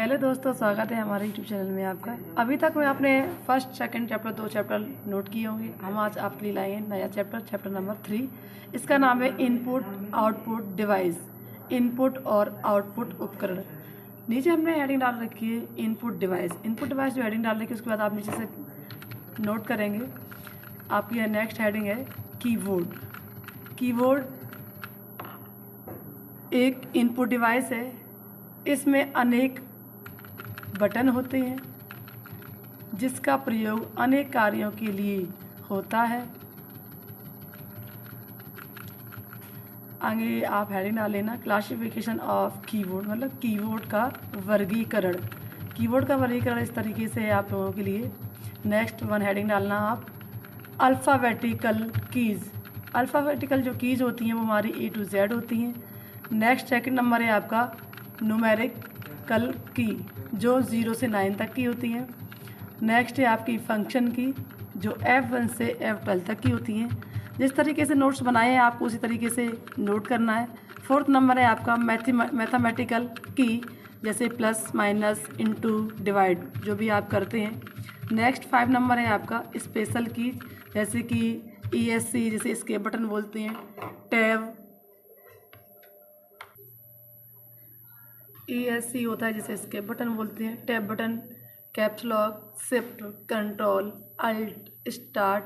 Hello दोस्तों, स्वागत है हमारे यूट्यूब चैनल में आपका। अभी तक मैं अपने first second chapter 2 chapter note किए होंगे। हम आज आपके लिए लाए हैं नया चैप्टर नंबर 3। इसका नाम है इनपुट आउटपुट डिवाइस, इनपुट और आउटपुट उपकरण। नीचे हमने हेडिंग डाल रखी है इनपुट डिवाइस। इनपुट डिवाइस जो हेडिंग डाल रखी है उसके बाद आप नीचे से नोट करेंगे। आपकी नेक्स्ट हेडिंग है कीबोर्ड। कीबोर्ड एक इनपुट डिवाइस है। इसमें अनेक बटन होते हैं जिसका प्रयोग अनेक कार्यों के लिए होता है। आगे आप हेडिंग डाल लेना क्लासिफिकेशन ऑफ कीबोर्ड, मतलब कीबोर्ड का वर्गीकरण। कीबोर्ड का वर्गीकरण इस तरीके से है आप लोगों के लिए। नेक्स्ट वन हेडिंग डालना आप अल्फ़ाबेटिकल कीज़। अल्फ़ाबेटिकल जो कीज़ होती हैं वो हमारी A to Z होती हैं। नेक्स्ट सेकंड नंबर है आपका न्यूमेरिकल की, जो 0 से 9 तक की होती हैं। नेक्स्ट है आपकी फंक्शन की, जो F1 से F12 तक की होती हैं। जिस तरीके से नोट्स बनाए हैं आपको उसी तरीके से नोट करना है। फोर्थ नंबर है आपका मैथमेटिकल की, जैसे प्लस माइनस इनटू डिवाइड जो भी आप करते हैं। नेक्स्ट 5 नंबर है आपका स्पेशल की, जैसे कि ESC, जैसे एस्केप बटन बोलते हैं। टैब ESC होता है जैसे एस्केप बटन बोलते हैं। Tab button, caps lock, shift, control, alt, start.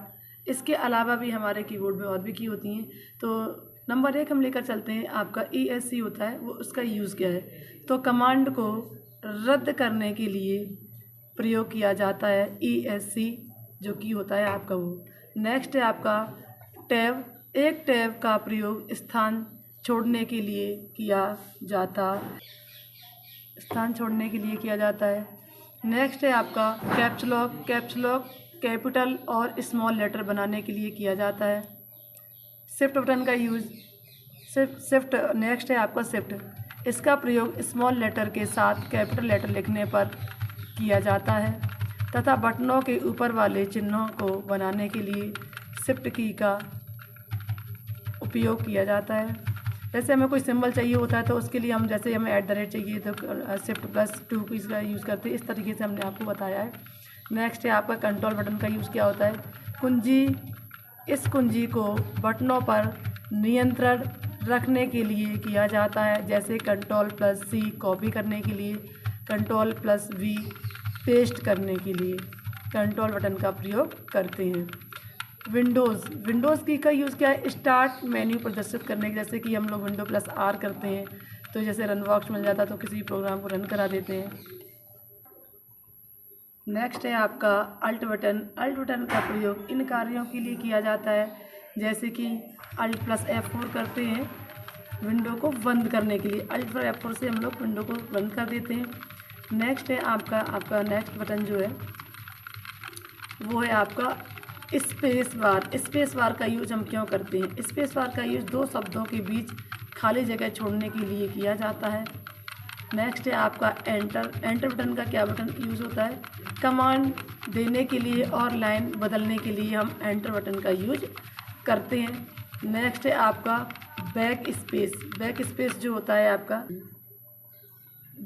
इसके अलावा भी हमारे कीबोर्ड में और भी की होती हैं। तो नंबर 1 हम लेकर चलते हैं। आपका ESC होता है, वो उसका यूज़ क्या है। तो कमांड को रद्द करने के लिए प्रयोग किया जाता है ESC, जो की होता है आपका वो। नेक्स्ट है आपका टैब। एक टैब का प्रयोग स्थान छोड़ने के लिए किया जाता है। नेक्स्ट है आपका caps lock. Caps lock capital और स्मॉल लेटर बनाने के लिए किया जाता है। शिफ्ट बटन का यूज़, शिफ्ट नेक्स्ट है आपका शिफ्ट। इसका प्रयोग स्मॉल लेटर के साथ कैपिटल लेटर लिखने पर किया जाता है तथा बटनों के ऊपर वाले चिन्हों को बनाने के लिए शिफ्ट की का उपयोग किया जाता है। जैसे हमें कोई सिंबल चाहिए होता है तो उसके लिए हम, जैसे हमें @ चाहिए तो शिफ्ट +2 की इसका यूज़ करते हैं। इस तरीके से हमने आपको बताया है। नेक्स्ट है आपका कंट्रोल बटन का यूज़ क्या होता है। कुंजी, इस कुंजी को बटनों पर नियंत्रण रखने के लिए किया जाता है, जैसे Ctrl+C कॉपी करने के लिए, Ctrl+V पेस्ट करने के लिए कंट्रोल बटन का प्रयोग करते हैं। विंडोज़ की का यूज़ क्या है, स्टार्ट मेन्यू प्रदर्शित करने के, जैसे कि हम लोग Window+R करते हैं तो जैसे रन बॉक्स मिल जाता तो किसी प्रोग्राम को रन करा देते हैं। नेक्स्ट है आपका अल्ट बटन। अल्ट बटन का प्रयोग इन कार्यों के लिए किया जाता है, जैसे कि Alt+F4 करते हैं विंडो को बंद करने के लिए। Alt+F4 से हम लोग विंडो को बंद कर देते हैं। नेक्स्ट है आपका नेक्स्ट बटन जो है वो है आपका स्पेस बार। स्पेस बार का यूज हम क्यों करते हैं। स्पेस बार का यूज 2 शब्दों के बीच खाली जगह छोड़ने के लिए किया जाता है। नेक्स्ट है आपका एंटर। एंटर बटन का क्या बटन यूज़ होता है, कमांड देने के लिए और लाइन बदलने के लिए हम एंटर बटन का यूज करते हैं। नेक्स्ट है आपका बैक स्पेस। बैक स्पेस जो होता है आपका,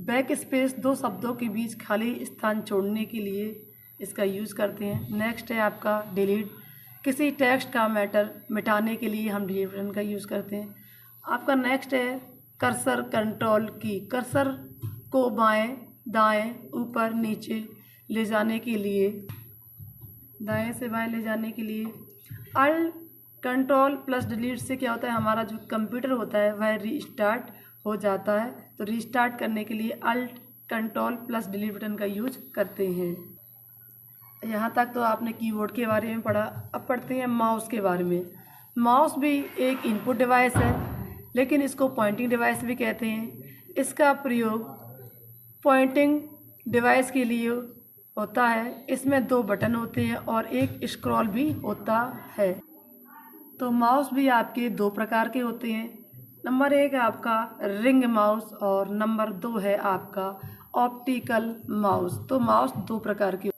बैक स्पेस 2 शब्दों के बीच खाली स्थान छोड़ने के लिए इसका यूज़ करते हैं। नेक्स्ट है आपका डिलीट। किसी टेक्स्ट का मैटर मिटाने के लिए हम डिलीट बटन का यूज़ करते हैं। आपका नेक्स्ट है कर्सर कंट्रोल की। कर्सर को बाएं दाएं ऊपर नीचे ले जाने के लिए, दाएं से बाएं ले जाने के लिए अल्ट Ctrl+Delete से क्या होता है, हमारा जो कंप्यूटर होता है वह रीस्टार्ट हो जाता है। तो रीस्टार्ट करने के लिए अल्ट Ctrl+Delete बटन का यूज करते हैं। यहाँ तक तो आपने कीबोर्ड के बारे में पढ़ा। अब पढ़ते हैं माउस के बारे में। माउस भी एक इनपुट डिवाइस है, लेकिन इसको पॉइंटिंग डिवाइस भी कहते हैं। इसका प्रयोग पॉइंटिंग डिवाइस के लिए होता है। इसमें 2 बटन होते हैं और एक स्क्रॉल भी होता है। तो माउस भी आपके 2 प्रकार के होते हैं। नंबर 1 है आपका रिंग माउस और नंबर 2 है आपका ऑप्टिकल माउस। तो माउस 2 प्रकार के,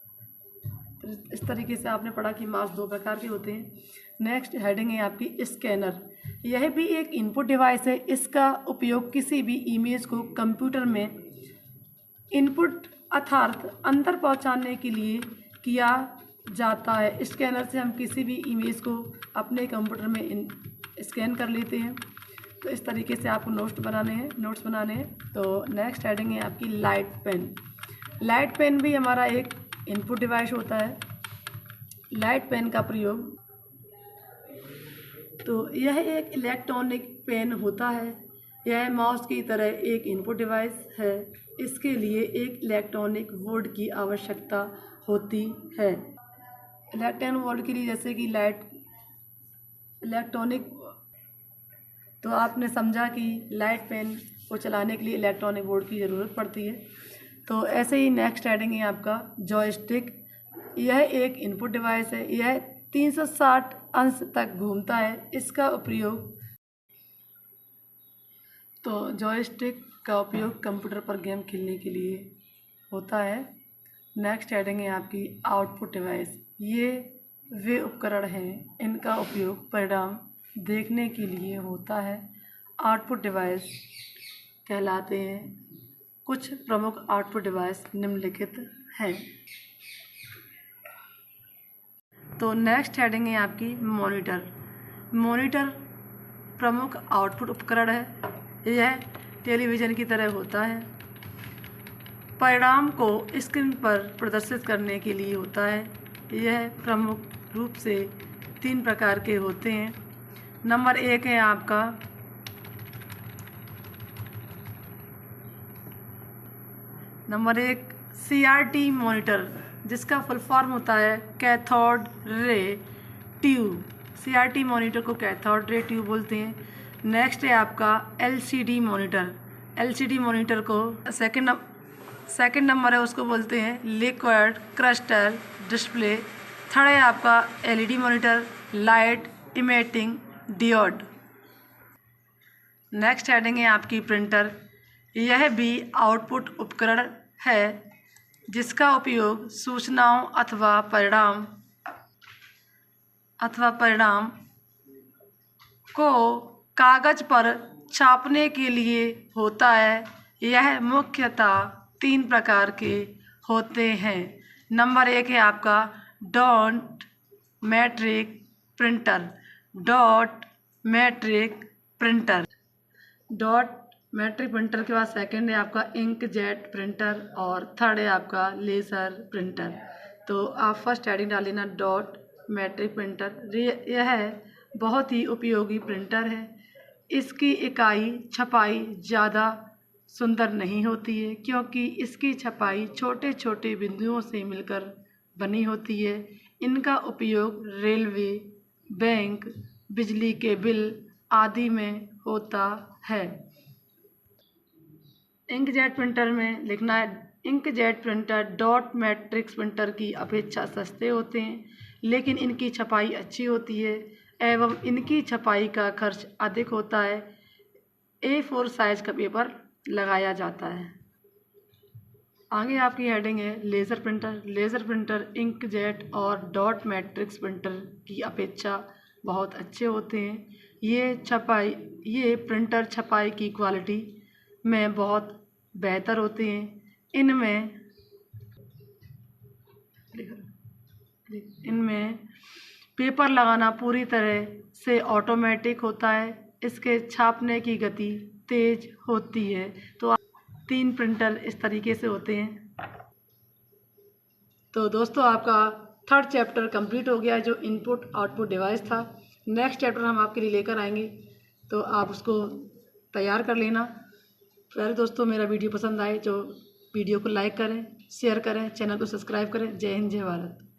इस तरीके से आपने पढ़ा कि माउस 2 प्रकार के होते हैं। नेक्स्ट हेडिंग है आपकी स्कैनर। यह भी एक इनपुट डिवाइस है। इसका उपयोग किसी भी इमेज को कंप्यूटर में इनपुट अर्थात अंदर पहुंचाने के लिए किया जाता है। स्कैनर से हम किसी भी इमेज को अपने कंप्यूटर में स्कैन कर लेते हैं। तो इस तरीके से आपको नोट्स बनाने हैं। तो नेक्स्ट हेडिंग है आपकी लाइट पेन। लाइट पेन भी हमारा एक इनपुट डिवाइस होता है। लाइट पेन का प्रयोग, तो यह एक इलेक्ट्रॉनिक पेन होता है। यह माउस की तरह एक इनपुट डिवाइस है। इसके लिए एक इलेक्ट्रॉनिक बोर्ड की आवश्यकता होती है। इलेक्ट्रॉनिक बोर्ड के लिए जैसे कि इलेक्ट्रॉनिक, तो आपने समझा कि लाइट पेन को चलाने के लिए इलेक्ट्रॉनिक बोर्ड की ज़रूरत पड़ती है। तो ऐसे ही नेक्स्ट हेडिंग है आपका जॉयस्टिक। यह एक इनपुट डिवाइस है। यह 360 अंश तक घूमता है। इसका उपयोग, तो जॉयस्टिक का उपयोग कंप्यूटर पर गेम खेलने के लिए होता है। नेक्स्ट हेडिंग है आपकी आउटपुट डिवाइस। ये वे उपकरण हैं, इनका उपयोग परिणाम देखने के लिए होता है। आउटपुट डिवाइस कहलाते हैं। कुछ प्रमुख आउटपुट डिवाइस निम्नलिखित हैं। तो नेक्स्ट हेडिंग है आपकी मॉनिटर। मॉनिटर प्रमुख आउटपुट उपकरण है। यह टेलीविज़न की तरह होता है। परिणाम को स्क्रीन पर प्रदर्शित करने के लिए होता है। यह प्रमुख रूप से 3 प्रकार के होते हैं। नंबर 1 है आपका CRT मॉनिटर, जिसका फुल फॉर्म होता है cathode ray tube. CRT monitor को कैथोड रे ट्यूब बोलते हैं। नेक्स्ट है आपका LCD मॉनिटर। LCD मॉनिटर को सेकंड नंबर है, उसको बोलते हैं लिक्विड क्रिस्टल डिस्प्ले। थर्ड है आपका LED monitor, light emitting diode. Next heading है आपकी प्रिंटर। यह भी आउटपुट उपकरण है, जिसका उपयोग सूचनाओं अथवा परिणाम को कागज पर छापने के लिए होता है। यह मुख्यतः 3 प्रकार के होते हैं। नंबर 1 है आपका dot matric printer. Dot matric printer के बाद सेकंड है आपका इंकजेट प्रिंटर और थर्ड है आपका लेज़र प्रिंटर। तो आप फर्स्ट हेडिंग डाल लेना डॉट मैट्रिक प्रिंटर। यह बहुत ही उपयोगी प्रिंटर है। इसकी इकाई छपाई ज़्यादा सुंदर नहीं होती है, क्योंकि इसकी छपाई छोटे छोटे बिंदुओं से मिलकर बनी होती है। इनका उपयोग रेलवे, बैंक, बिजली के बिल आदि में होता है। इंकजेट प्रिंटर में लिखना है, inkjet printer dot matrix printer की अपेक्षा सस्ते होते हैं, लेकिन इनकी छपाई अच्छी होती है एवं इनकी छपाई का खर्च अधिक होता है। A4 साइज का पेपर लगाया जाता है। आगे आपकी हेडिंग है laser printer. Laser printer inkjet और डॉट मैट्रिक्स प्रिंटर की अपेक्षा बहुत अच्छे होते हैं। ये प्रिंटर छपाई की क्वालिटी में बहुत बेहतर होते हैं। इनमें पेपर लगाना पूरी तरह से ऑटोमेटिक होता है। इसके छापने की गति तेज होती है। तो 3 प्रिंटर इस तरीके से होते हैं। तो दोस्तों आपका 3rd चैप्टर कंप्लीट हो गया, जो इनपुट आउटपुट डिवाइस था। नेक्स्ट चैप्टर हम आपके लिए लेकर आएंगे, तो आप उसको तैयार कर लेना। प्यारे दोस्तों, मेरा वीडियो पसंद आए तो वीडियो को लाइक करें, शेयर करें, चैनल को सब्सक्राइब करें। जय हिंद, जय भारत।